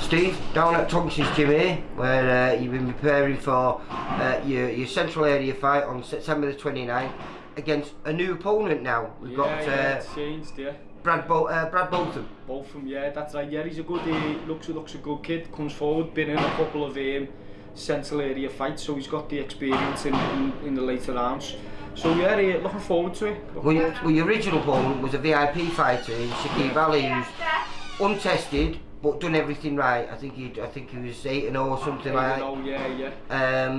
Steve, down at Tonks's gym here, where you've been preparing for your central area fight on September the 29th against a new opponent now. We've got it's changed, Brad Botham. Botham, yeah, that's right. Yeah, he's a good, looks a good kid. Comes forward, been in a couple of central area fights, so he's got the experience in the later rounds. So yeah, looking forward to it. Well, your original opponent was a VIP fighter in Shakib Ali, who's untested but done everything right. I think he was 8-0 or something like that. Yeah.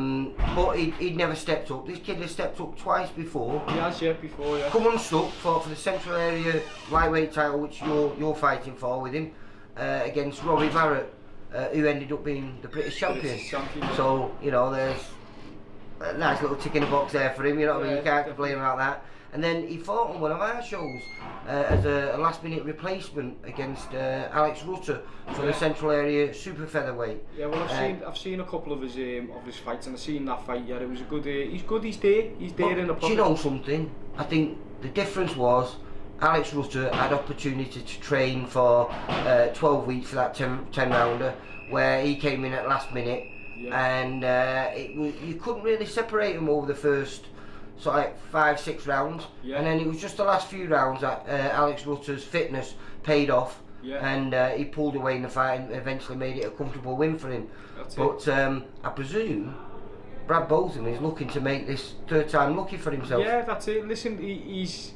But he'd never stepped up. This kid has stepped up twice before. He has, yeah, before, yeah. Come unstuck for the central area lightweight title, which you're fighting for with him, against Robbie Barrett, who ended up being the British champion. Yeah. So, you know, there's a nice little tick in the box there for him, you know what I mean? You can't complain about that. And then he fought on one of our shows as a last-minute replacement against Alex Rutter for the central area super featherweight. Yeah, well, I've seen a couple of his fights, and I've seen that fight. Yeah, it was a good. He's good. He's there in the pocket. Do you know something? I think the difference was Alex Rutter had opportunity to train for 12 weeks for that 10-rounder, where he came in at last minute, and you couldn't really separate him over the first. So like 5-6 rounds, and then it was just the last few rounds that Alex Rutter's fitness paid off, and he pulled away in the fight and eventually made it a comfortable win for him. But I presume Brad Botham is looking to make this third time lucky for himself. Yeah, that's it. Listen, he's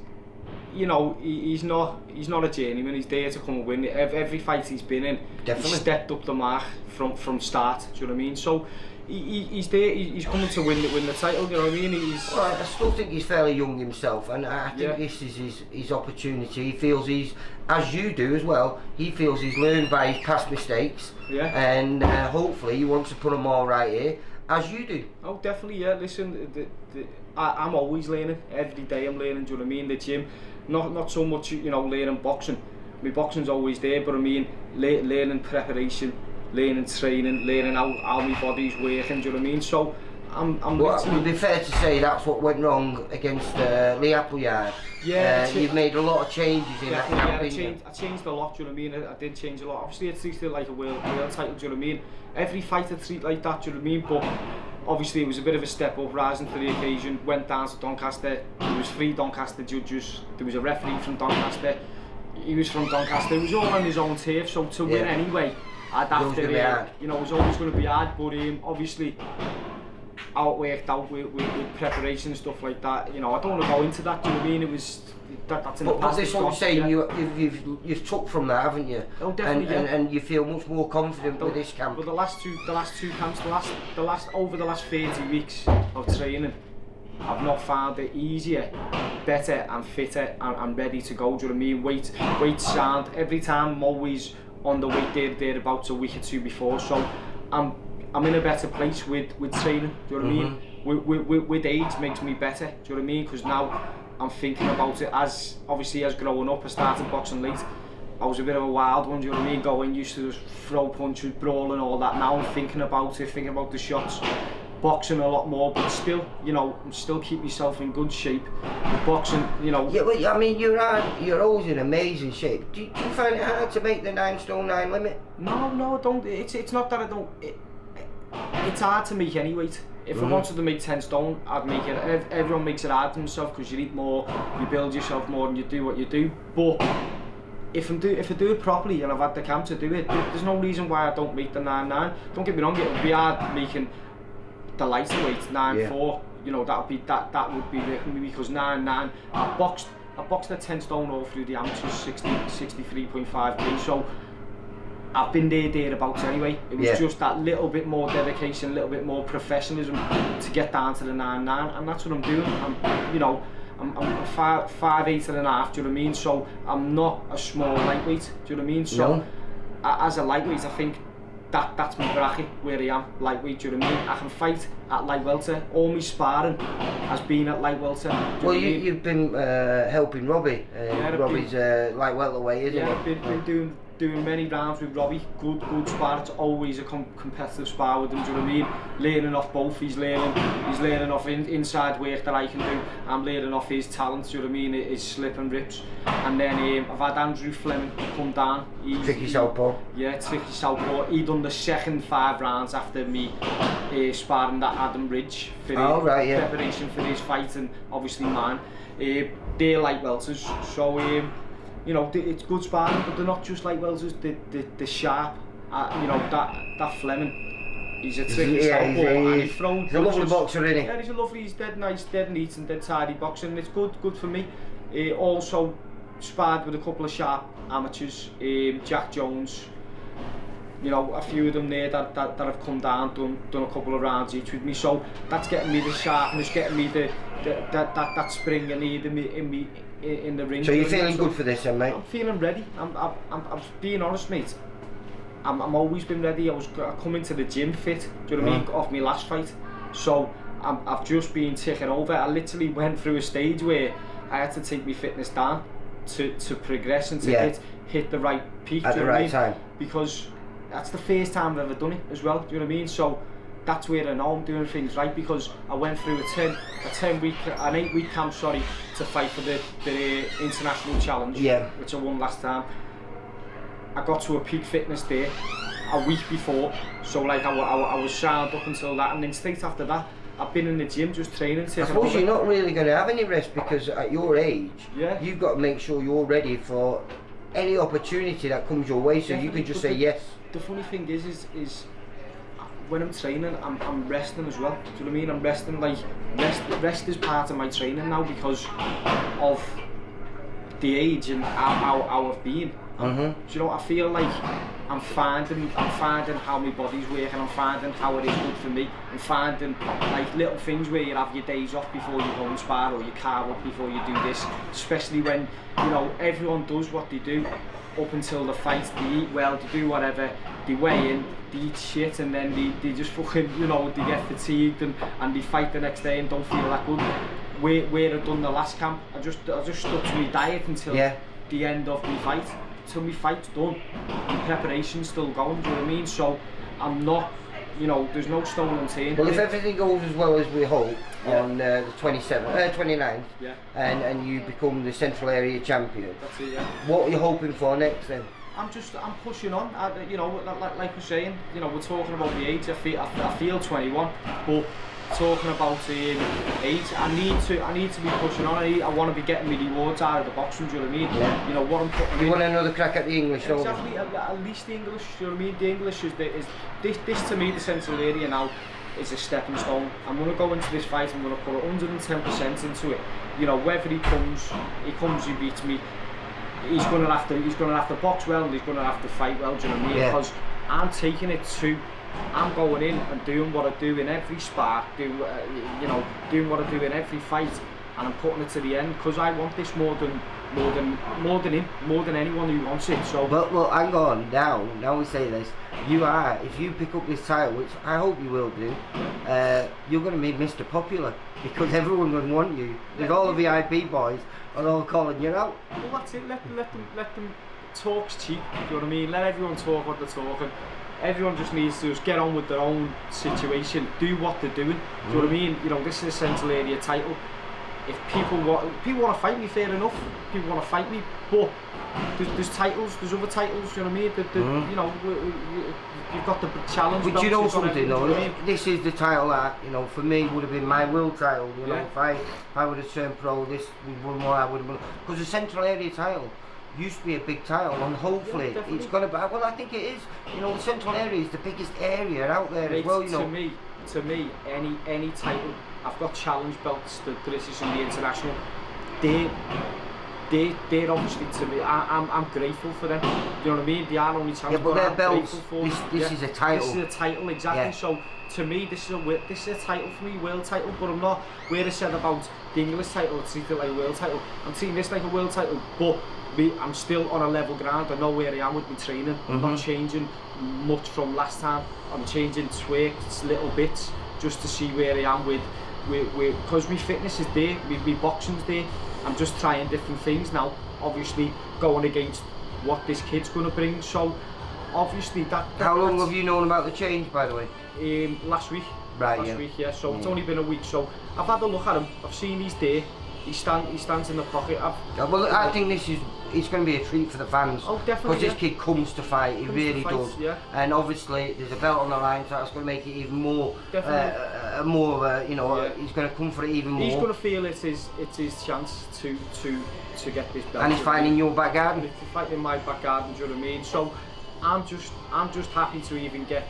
not a journeyman. He's there to come and win. Every fight he's been in, he's stepped up the mark from start. Do you know what I mean? So. He's there. He's coming to win the title. You know what I mean? Well, I still think he's fairly young himself, and I think this is his opportunity. He feels he's, as you do as well. He feels he's learned by his past mistakes, and hopefully he wants to put them all right here, as you do. Oh, definitely. Yeah. Listen, I'm always learning. Every day I'm learning. Do you know what I mean? The gym, not so much. You know, learning boxing. My boxing's always there, but I mean, learning preparation. Learning training, learning how my body's working, do you know what I mean? So well, it would be fair to say that's what went wrong against Lee Appleyard. Yeah, you've made a lot of changes in that. I changed a lot, do you know what I mean? I did change a lot. Obviously, I treated it like a world title, do you know what I mean? Every fight I treat like that, do you know what I mean? But obviously, it was a bit of a step up, rising to the occasion. Went down to Doncaster. There was 3 Doncaster judges. There was a referee from Doncaster. He was from Doncaster. It was all on his own turf, so to win anyway. I'd have to, you know, it was always going to be hard, but obviously how it worked out with preparation and stuff like that. You know, I don't want to go into that. Do you know what I mean? It was that's in the past. But this is what I'm saying. You've took from that, haven't you? Oh, definitely. And you feel much more confident with this camp. But the last two camps, over the last 30 weeks of training, I've not found it easier, better, and fitter, and ready to go. Do you know what I mean? Weight sound. Every time I'm always on the weight thereabouts a week or two before, so I'm in a better place with training. Do you know what I mean? With age makes me better. Do you know what I mean? Because now I'm thinking about it as growing up. I started boxing late. I was a bit of a wild one. Do you know what I mean? Going used to just throw punches, brawl and all that. Now I'm thinking about it, thinking about the shots. Boxing a lot more, but still, you know, still keep myself in good shape. Boxing, you know. Yeah, well, I mean, you're always in amazing shape. Do you find it hard to make the 9 stone 9 limit? No, I don't. It's not that I don't. It's hard to make any weight. If I wanted to make 10 stone, I'd make it. Everyone makes it hard to themselves because you eat more, you build yourself more, and you do what you do. But if I do it properly and I've had the camp to do it, there's no reason why I don't make the 9-9. Don't get me wrong, it would be hard making the lighter weight 9-4, you know, that would be because 9-9. I boxed at 10 stone all through the amateurs, 63.5 kg. So I've been thereabouts anyway. It was just that little bit more dedication, a little bit more professionalism to get down to the 9-9, and that's what I'm doing. I'm 5'8" and a half. Do you know what I mean? So I'm not a small lightweight. Do you know what I mean? So as a lightweight, I think that's my bracket where I am, lightweight, do you know what I mean? I can fight at light welter. All my sparring has been at light welter. Well, you've been helping Robbie. Robbie's light welterweight, isn't he? Yeah, I've been doing many rounds with Robbie. Good spar. It's always a competitive spar with him, do you know what I mean? Learning off both. He's learning off inside work that I can do. I'm learning off his talents, do you know what I mean? His slip and rips. And then I've had Andrew Fleming come down. Tricky southpaw. Yeah, tricky southpaw. He done the second 5 rounds after me sparring that Adam Ridge for preparation for his fight, and obviously mine. They're light welters, so you know, it's good sparring, but they're not just light welters. They're sharp. You know, that Fleming, he's a tricky southpaw, and he's thrown. He's a lovely boxer, isn't he? Yeah, he's a lovely. He's dead nice, dead neat, and dead tidy boxing. And it's good for me. Also sparred with a couple of sharp amateurs, Jack Jones. You know, a few of them there that have come down, done a couple of rounds each with me. So that's getting me the sharpness, getting me that spring I need in the ring. So you're feeling good for this, then, mate? I'm feeling ready. I'm being honest, mate. I'm always been ready. I come into the gym fit. Do you know what I mean? Off my last fight. So I've just been ticking over. I literally went through a stage where I had to take my fitness down to progress and to hit the right peak at the right time, because that's the first time I've ever done it as well, do you know what I mean? So that's where I know I'm doing things right, because I went through an 8-week camp, to fight for the international challenge, which I won last time. I got to a peak fitness there a week before, so like I was sound up until that, and then straight after that I've been in the gym just training. I suppose you're not really going to have any rest, because at your age, you've got to make sure you're ready for any opportunity that comes your way, so you can just say yes. The funny thing is when I'm training, I'm resting as well. Do you know what I mean? I'm resting, like rest is part of my training now, because of the age and how I've been. Do you know, I feel like I'm finding how my body's working. I'm finding how it is good for me. I'm finding like little things where you have your days off before you go and spar, or you carve up before you do this. Especially when, you know, everyone does what they do up until the fight. They eat well, they do whatever, they weigh in, they eat shit, and then they just fucking, you know, they get fatigued and they fight the next day and don't feel that good. Where I've done the last camp, I just stuck to my diet until the end of my fight. Till my fight's done, the preparation's still going, do you know what I mean? So I'm not, you know, there's no stone unturned. Well, if everything goes as well as we hope on the 29th, and you become the Central Area champion, that's it, what are you hoping for next then? I'm pushing on. You know, like we're saying, you know, we're talking about the age. I feel 21, but talking about age, I need to be pushing on. I want to be getting my rewards out of the boxing, do you know what I mean? You know what I'm putting in. You want another crack at the English, don't you? Exactly, at least the English, do you know what I mean? The English is this to me, the Central Area now is a stepping stone. I'm going to go into this fight, I'm going to put 110% into it. You know, whether he comes, he beats me. He's going to have to box well, and he's going to have to fight well, do you know what I mean? Because I'm taking it to, I'm going in and doing what I do in every spar, doing what I do in every fight, and I'm putting it to the end, because I want this more than anyone who wants it. So well, hang on, now we say this, if you pick up this title, which I hope you will do, you're going to be Mr. Popular, because everyone will want you. There's all the VIP boys are all calling you out. Well, that's it. Let them talk's cheap. Do you know what I mean? Let everyone talk what they're talking. Everyone just needs to just get on with their own situation, do what they're doing. Do you know what I mean? You know, this is a Central Area title. If people want to fight me, fair enough. People want to fight me, but there's titles, there's other titles. You know what I mean? You know, you've got the challenge. But you know something though, this is the title that, you know, for me would have been my world title. You know, if I would have turned pro, this would won more. I would have won, because the Central Area title used to be a big title, and hopefully it's going to be. Well, I think it is. You know, the Central Area is the biggest area out there as well. You know, to me, any title. I've got challenge belts, the British and the international. They're they're obviously, to me, I'm grateful for them. You know what I mean? They are only champions, but their I'm belts, grateful for this is a title. This is a title, exactly. So to me, this is a title for me, world title. But I'm not, where I said about the English title, I treat it like a world title. I'm treating this like a world title, but I'm still on a level ground. I know where I am with my training. I'm not changing much from last time. I'm changing tweaks, little bits, just to see where I am with because my fitness is there, my boxing's there. I'm just trying different things now. Obviously, going against what this kid's going to bring. So, obviously, How long have you known about the change, by the way? Last week. Right. Last week, yeah. So it's only been a week. So I've had a look at him. I've seen he's there. He stands in the pocket. Well, I think it's going to be a treat for the fans. Oh, definitely. Because this kid comes to fight, he really does. Yeah. And obviously, there's a belt on the line, so that's going to make it even more. More, you know, he's going to come for it even more. He's going to feel it's his chance to get this belt. And he's fighting in your back garden. He's fighting in my back garden. Do you know what I mean? So I'm just happy to even get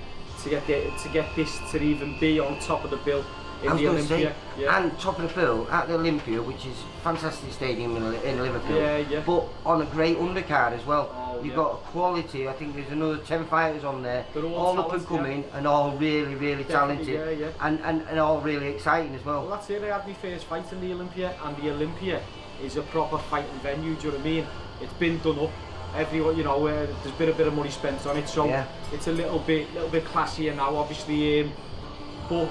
this to even be on top of the bill. In the Olympia, and top of the bill at the Olympia, which is a fantastic stadium in Liverpool, but on a great undercard as well. You've got quality. I think there's another 10 fighters on there, all up and coming, and all really talented, and all really exciting as well. Well, that's it. I had my first fight in the Olympia, and the Olympia is a proper fighting venue. Do you know what I mean? It's been done up. Everyone, you know, there's been a bit of money spent on it, so it's a little bit classier now, obviously. But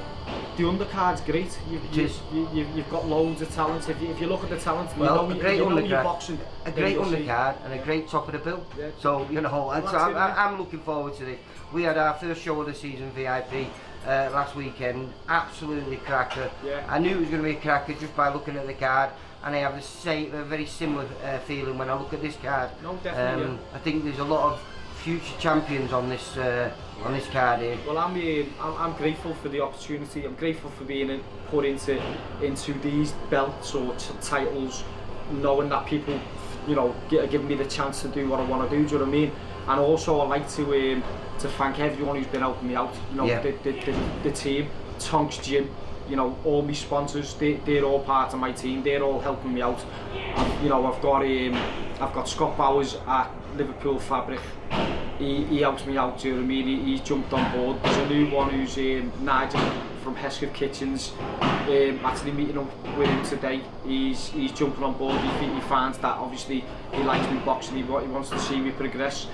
the undercard's great. You've got loads of talent. If you look at the talent, well, you know you're boxing. A great undercard and a great top of the bill. Yeah. So you know, I'm looking forward to this. We had our first show of the season, VIP, last weekend. Absolutely cracker. Yeah. I knew it was going to be a cracker just by looking at the card, and I have a very similar feeling when I look at this card. No, definitely. I think there's a lot of future champions on this card here. Well, I'm grateful for the opportunity. I'm grateful for being put into these belts or titles, knowing that people, you know, are giving me the chance to do what I want to do. Do you know what I mean? And also, I like to thank everyone who's been helping me out. You know, the team, Tonks Gym. You know, all my sponsors, they're all part of my team. They're all helping me out. You know, I've got Scott Bowers at Liverpool Fabric. He helps me out. Do you know what I mean? He's jumped on board. There's a new one who's Nigel from Hesketh Kitchens. Actually meeting up with him today. He's jumping on board. He finds that obviously he likes me boxing. He wants to see me progress.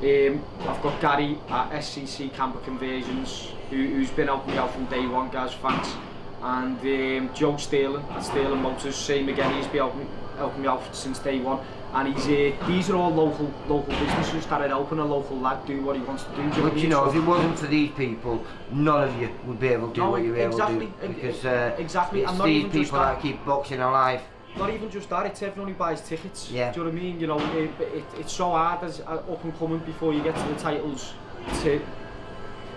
I've got Gary at SCC Camper Conversions, who's been helping me out from day one, guys. Thanks. And Joe Sterling at Sterling Motors, same again. He's been helping me out since day one. And these are all local businesses that are helping a local lad do what he wants to do. But you know, if it wasn't for these people, none of you would be able to do what you're able to do. Because it's these people that keep boxing alive. Not even just that, it's everyone who buys tickets. Yeah. Do you know what I mean? You know, it's so hard as up and coming before you get to the titles to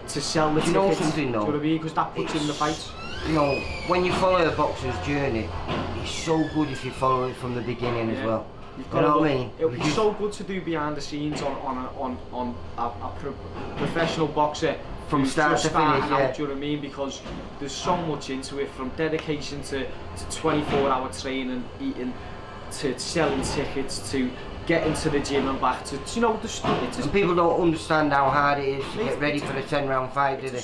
sell the tickets. You know something though? Do you know what I mean? Because that puts you in the fights. You know, when you follow a boxer's journey, it's so good if you follow it from the beginning as well. You know what I mean? It would be so good to do behind the scenes on a professional boxer from start to finish. Out, do you know what I mean? Because there's so much into it, from dedication to 24-hour training, eating, to selling tickets, to getting to the gym and back, to, you know, and people don't understand how hard it is to get ready for the 10-round fight, do they?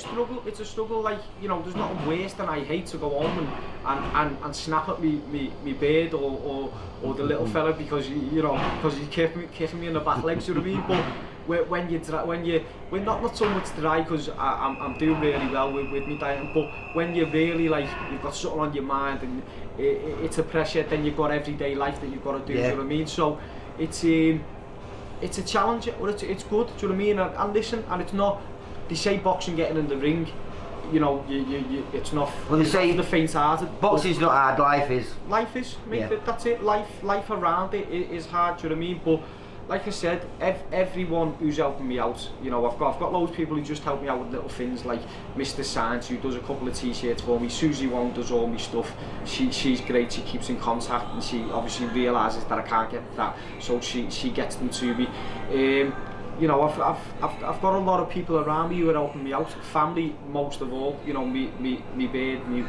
It's a struggle, like, you know, there's nothing worse than I hate to go home and snap at me beard or the little fella because he's kicking me in the back legs, you know what I mean? But when not so much dry, because I'm doing really well with me dieting, but when you're really like, you've got something on your mind and it's a pressure, then you've got everyday life that you've got to do, you know what I mean? So it's a challenge, but it's good, do you know what I mean? And listen, and it's not, they say boxing getting in the ring, you know, it's not, well, they say the faint-hearted. Boxing's not hard, life is. Life is, mate, that's it, life around it is hard, do you know what I mean? But like I said, everyone who's helping me out, you know, I've got loads of people who just help me out with little things, like Mr. Science, who does a couple of t-shirts for me. Susie Wong does all my stuff. She's great, she keeps in contact, and she obviously realises that I can't get that, so she gets them to me. you know, I've got a lot of people around me who are helping me out. Family, most of all. You know, me babe, me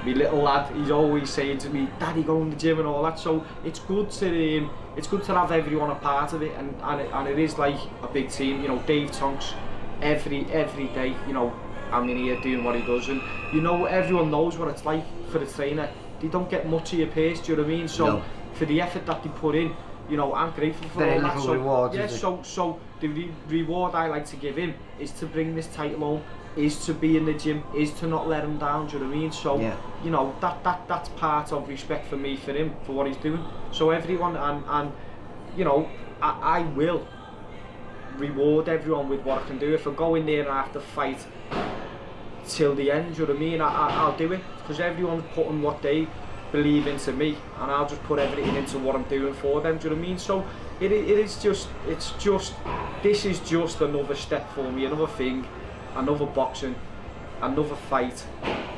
little lad. He's always saying to me, "Daddy, go in the gym and all that." So it's good to have everyone a part of it, and it is like a big team. You know, Dave Tonks, every day. You know, I'm in here doing what he does, and you know, everyone knows what it's like for the trainer. They don't get much of your pace. Do you know what I mean? So for the effort that they put in. You know, I'm grateful for very all that. little reward, yeah, so the reward I like to give him is to bring this title home, is to be in the gym, is to not let him down. Do you know what I mean? So you know, that's part of respect for me for him, for what he's doing. So everyone, and you know, I will reward everyone with what I can do. If I go in there and I have to fight till the end, do you know what I mean? I'll do it, because everyone's putting what they believe into me, and I'll just put everything into what I'm doing for them. Do you know what I mean? So this is just another step for me, another thing, another boxing, another fight,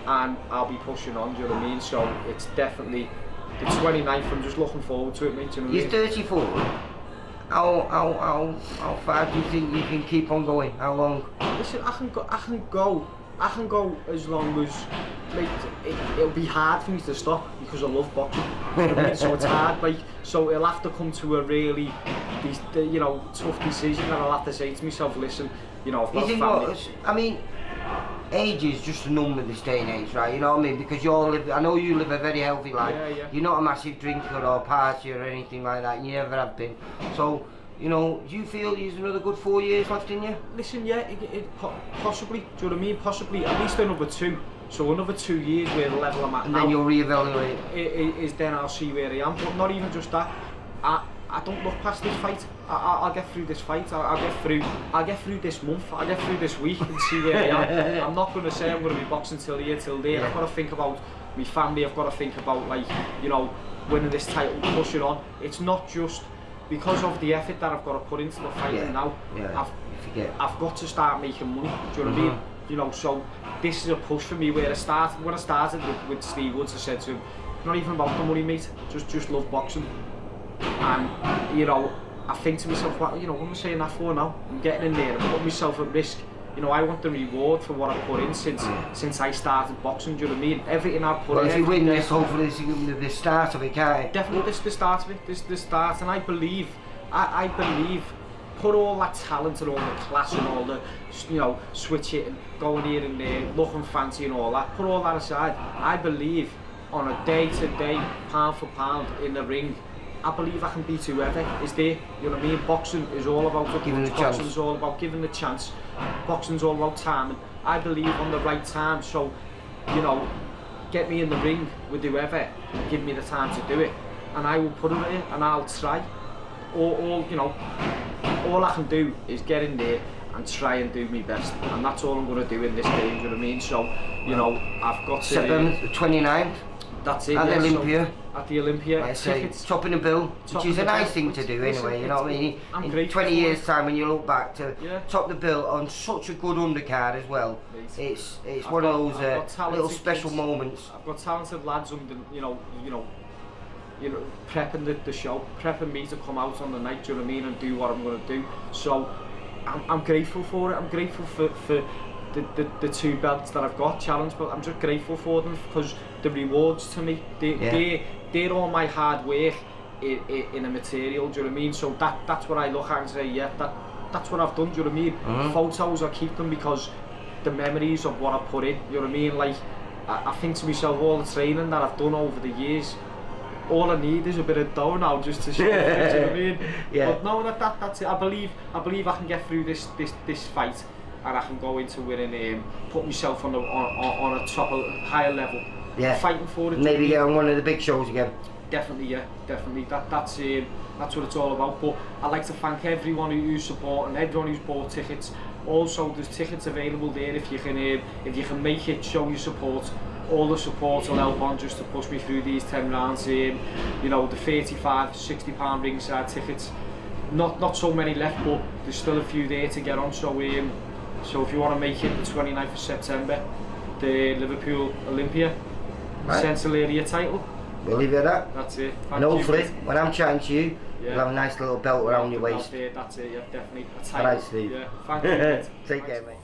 and I'll be pushing on. Do you know what I mean? So it's definitely the 29th. I'm just looking forward to it, mate. Do you know what I mean? You're 34. How far do you think you can keep on going? How long? Listen, I can go as long as, like, it'll be hard for me to stop because I love boxing. You know what I mean? So it's hard, like, so it'll have to come to a really, you know, tough decision, and I'll have to say to myself, listen, you know, I've got a family. I mean, age is just a number this day and age, right? You know what I mean? Because I know you live a very healthy life. Yeah. You're not a massive drinker or partier or anything like that. You never have been. So, you know, do you feel there's another good 4 years left in you? Listen, yeah, possibly. Do you know what I mean? Possibly, at least another 2. So another 2 years where the level I'm at and now. Then you'll reevaluate. Is then I'll see where I am. But not even just that. I don't look past this fight. I'll get through this fight. I'll get through this month. I'll get through this week and see where I am. I'm not going to say I'm going to be boxing till here, till there. I've got to think about my family. I've got to think about, like, you know, winning this title, pushing on. It's not just because of the effort that I've got to put into the fighting now. I've got to start making money. Do you know what I mean? You know, so this is a push for me. When I started with Steve Woods, I said to him, not even about the money, mate. Just love boxing. And you know, I think to myself, what, you know, what am I saying that for now? I'm getting in there and putting myself at risk. You know, I want the reward for what I've put in since I started boxing. Do you know what I mean? Everything I've put in. Well, if you win this, hopefully this is the start of it, can't it? Definitely, this is the start of it. This is the start, and I believe, put all that talent and all the class and all the, you know, switch hitting, going here and there, looking fancy and all that. Put all that aside. I believe on a day-to-day, pound for pound in the ring, I believe I can beat whoever is there. You know what I mean? Boxing is all about giving the chance. Boxing's all about giving the chance. Boxing's all about timing. I believe on the right time. So, you know, get me in the ring with whoever, give me the time to do it, and I will put it in and I'll try. All you know, all I can do is get in there and try and do my best, and that's all I'm going to do in this game. Do you know what I mean? So, you know, I've got to. Sept, the 29th. That's it. At the Olympia. So, at the Olympia. I say, topping the bill, which is a nice thing to do anyway, you know what I mean? In 20 years' time, when you look back to top the bill on such a good undercard as well, it's one of those little special moments. I've got talented lads under, you know, prepping the show, prepping me to come out on the night, do you know what I mean, and do what I'm going to do. So I'm grateful for it. I'm grateful for the 2 belts that I've got, challenge, but I'm just grateful for them because the rewards to me, they're all my hard work in a material, do you know what I mean? So that's what I look at and say, yeah, that's what I've done, do you know what I mean? Photos, I keep them because the memories of what I put in, you know what I mean? Like, I think to myself, all the training that I've done over the years, all I need is a bit of dough now just to show it, do you know what I mean? But no, that's it. I believe I can get through this fight, and I can go into winning, put myself on a top, higher level, fighting for it. Maybe get on one of the big shows again. Definitely, definitely. That's what it's all about. But I'd like to thank everyone who's supporting, everyone who's bought tickets. Also, there's tickets available there if you can make it, show your support. All the support will help on just to push me through these 10 rounds. You know, the £35–60 ringside tickets. Not so many left, but there's still a few there to get on. So if you want to make it the 29th of September, the Liverpool Olympia, Central Area title. We'll leave it at that. That's it. And hopefully, when I'm chatting to you, Yeah. You'll have a nice little belt around your waist. That's it, yeah, definitely. Alright, Steve. Yeah, thank you. Take care, mate.